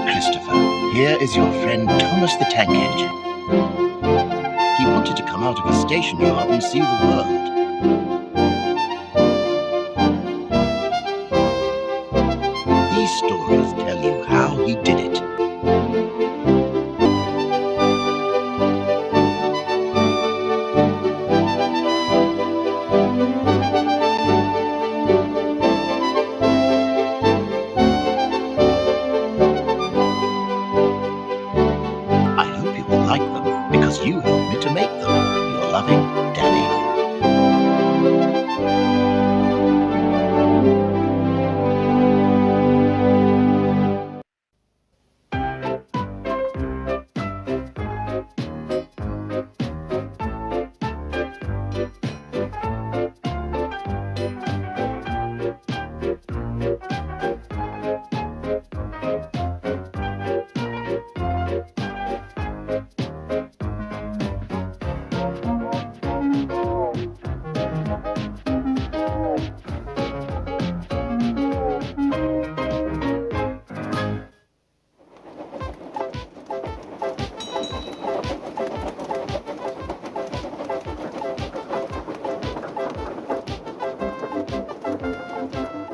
Christopher, here is your friend Thomas the Tank Engine. He wanted to come out of his station yard and see the world. These stories tell you how he did it. I hope you will like them because you helped me to make them. Your loving Daddy.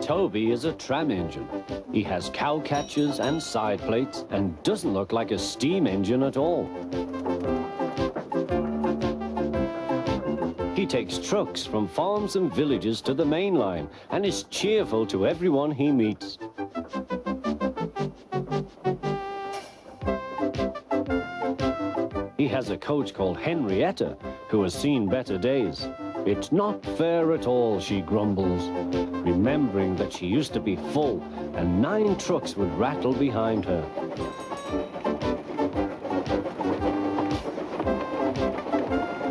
Toby is a tram engine. He has cow catchers and side plates and doesn't look like a steam engine at all. He takes trucks from farms and villages to the main line and is cheerful to everyone he meets. He has a coach called Henrietta, who has seen better days. It's not fair at all, she grumbles, remembering that she used to be full and 9 trucks would rattle behind her.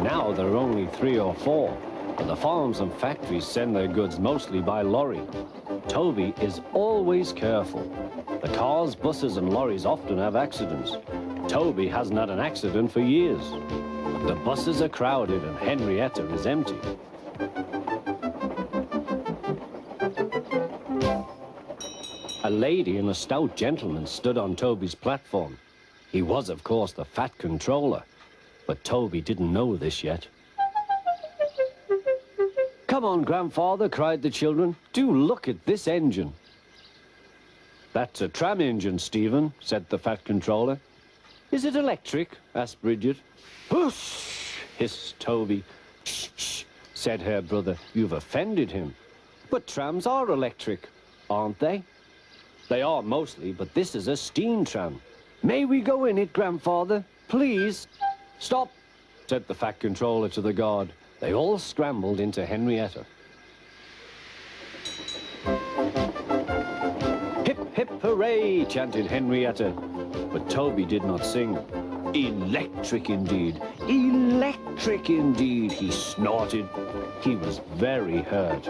Now there are only 3 or 4, but the farms and factories send their goods mostly by lorry. Toby is always careful. The cars, buses and lorries often have accidents. Toby hasn't had an accident for years. The buses are crowded and Henrietta is empty. A lady and a stout gentleman stood on Toby's platform. He was, of course, the Fat Controller, but Toby didn't know this yet. "Come on, Grandfather," cried the children. "Do look at this engine." "That's a tram engine, Stephen," said the Fat Controller. "Is it electric?" asked Bridget. "Whoosh!" hissed Toby. "Shh, shh," said her brother. "You've offended him." "But trams are electric, aren't they?" "They are mostly, but this is a steam tram." "May we go in it, Grandfather? Please?" "Stop," said the Fat Controller to the guard. They all scrambled into Henrietta. "Hip, hip, hooray!" chanted Henrietta. But Toby did not sing. "Electric indeed, electric indeed," he snorted. He was very hurt.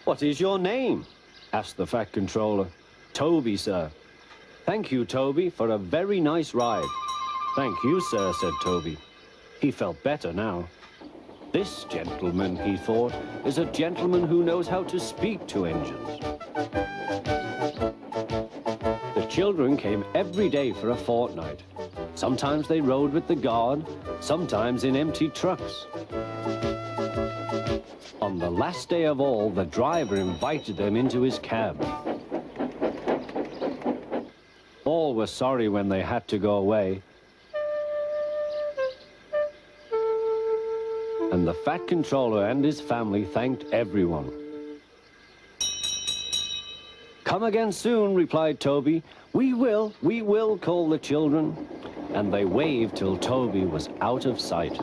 "What is your name?" asked the Fat Controller. "Toby, sir." "Thank you, Toby, for a very nice ride." "Thank you, sir," said Toby. He felt better now. This gentleman, he thought, is a gentleman who knows how to speak to engines. The children came every day for a fortnight. Sometimes they rode with the guard, sometimes in empty trucks. On the last day of all, the driver invited them into his cab. All were sorry when they had to go away. And the Fat Controller and his family thanked everyone. "Come again soon," replied Toby. We will," called the children. And they waved till Toby was out of sight.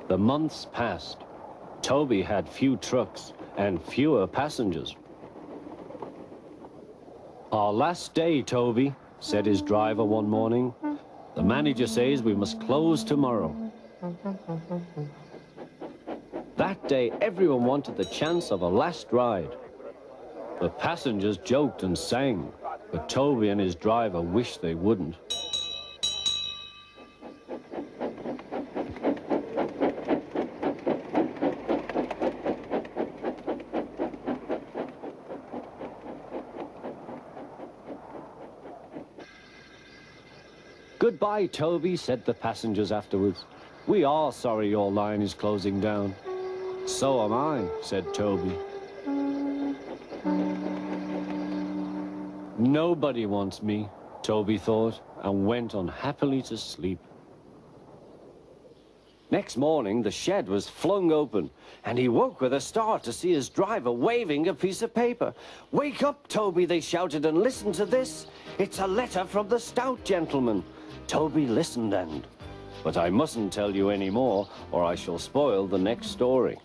The months passed. Toby had few trucks and fewer passengers. "Our last day, Toby," said his driver one morning. "The manager says we must close tomorrow." That day, everyone wanted the chance of a last ride. The passengers joked and sang, but Toby and his driver wished they wouldn't. Goodbye, Toby, said the passengers afterwards. We are sorry your line is closing down. So am I, said Toby. Nobody wants me, Toby thought, and went unhappily to sleep. Next morning, the shed was flung open, and he woke with a start to see his driver waving a piece of paper. "Wake up, Toby," they shouted, "and listen to this. It's a letter from the Stout gentleman." Toby listened but I mustn't tell you any more, or I shall spoil the next story.